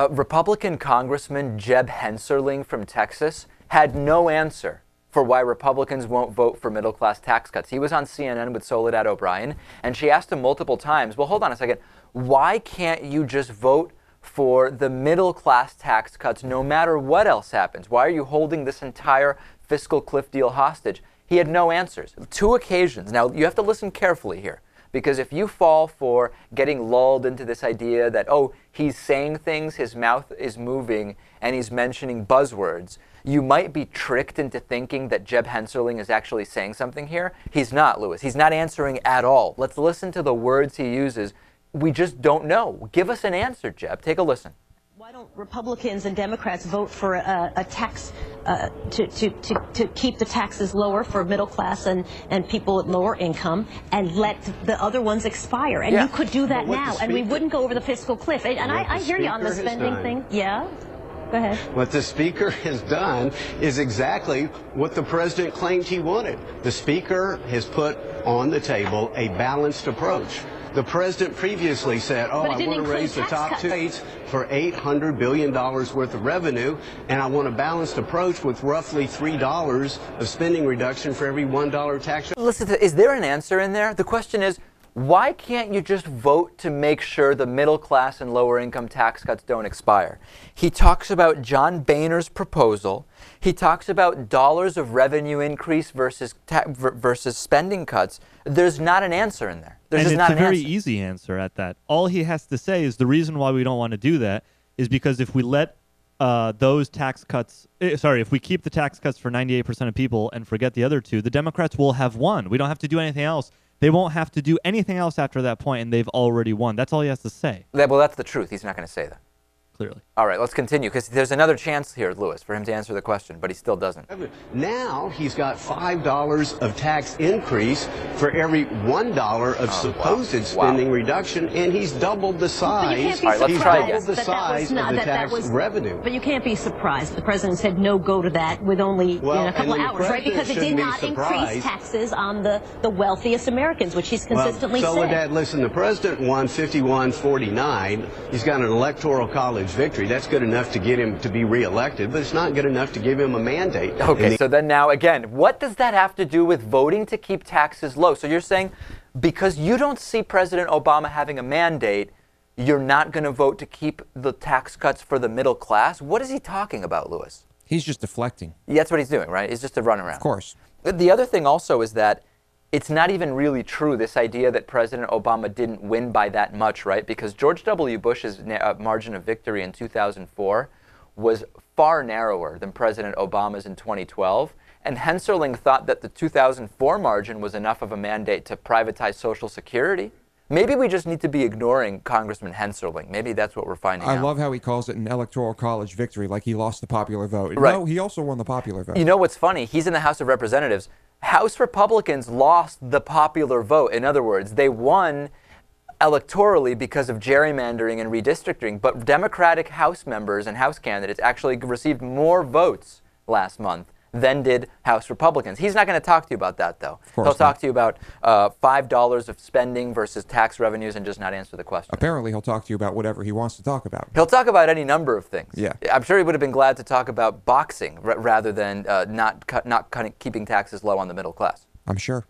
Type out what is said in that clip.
Republican Congressman Jeb Hensarling from Texas had no answer for why Republicans won't vote for middle-class tax cuts. He was on CNN with Soledad O'Brien, and she asked him multiple times, well, hold on a second, why can't you just vote for the middle-class tax cuts no matter what else happens? Why are you holding this entire fiscal cliff deal hostage? He had no answers. 2 occasions. Now, you have to listen carefully here, because if you fall for getting lulled into this idea that, oh, he's saying things, his mouth is moving, and he's mentioning buzzwords, you might be tricked into thinking that Jeb Hensarling is actually saying something here. He's not, Lewis. He's not answering at all. Let's listen to the words he uses. We just don't know. Give us an answer, Jeb. Take a listen. Why don't Republicans and Democrats vote for a tax to keep the taxes lower for middle class and people at lower income, and let the other ones expire? And you could do that now, and we wouldn't go over the fiscal cliff. And I hear you on the spending thing. Yeah. Go ahead. What the Speaker has done is exactly what the President claimed he wanted. The Speaker has put on the table a balanced approach. The President previously said, oh, I want to raise the top 2 states for $800 billion worth of revenue, and I want a balanced approach with roughly $3 of spending reduction for every $1 tax. Listen, is there an answer in there? The question is, why can't you just vote to make sure the middle class and lower income tax cuts don't expire? He talks about John Boehner's proposal. He talks about dollars of revenue increase versus spending cuts. There's not an answer in there. There's just not an answer. And it's a very easy answer at that. All he has to say is the reason why we don't want to do that is because if we let those tax cuts, if we keep the tax cuts for 98% of people and forget the other 2, the Democrats will have won. We don't have to do anything else. They won't have to do anything else after that point, and they've already won. That's all he has to say. Well, that's the truth. He's not going to say that. Clearly. All right, let's continue, because there's another chance here, Lewis, for him to answer the question, but he still doesn't. Now he's got $5 of tax increase for every $1 of supposed spending reduction, and he's doubled the size. All right, let's try again. Doubled the size of the tax revenue. But you can't be surprised. The President said no go to that with only a couple of hours, right? Because it did not increase taxes on the wealthiest Americans, which he's consistently said. Soledad, listen, the President won 51-49. He's got an electoral college victory. That's good enough to get him to be reelected, but it's not good enough to give him a mandate. Okay, so then now again, what does that have to do with voting to keep taxes low? So you're saying because you don't see President Obama having a mandate, you're not going to vote to keep the tax cuts for the middle class? What is he talking about, Lewis? He's just deflecting. Yeah, that's what he's doing, right? He's just a runaround. Of course. The other thing also is that it's not even really true, this idea that President Obama didn't win by that much, right? Because George W. Bush's margin of victory in 2004 was far narrower than President Obama's in 2012. And Hensarling thought that the 2004 margin was enough of a mandate to privatize Social Security. Maybe we just need to be ignoring Congressman Hensarling. Maybe that's what we're finding out. I love how he calls it an electoral college victory, like he lost the popular vote. Right. No, he also won the popular vote. You know what's funny? He's in the House of Representatives. House Republicans lost the popular vote. In other words, they won electorally because of gerrymandering and redistricting, but Democratic House members and House candidates actually received more votes last month than did House Republicans. He's not going to talk to you about that, though. He'll talk to you about $5 of spending versus tax revenues and just not answer the question. Apparently, he'll talk to you about whatever he wants to talk about. He'll talk about any number of things. Yeah. I'm sure he would have been glad to talk about boxing rather than not keeping taxes low on the middle class. I'm sure.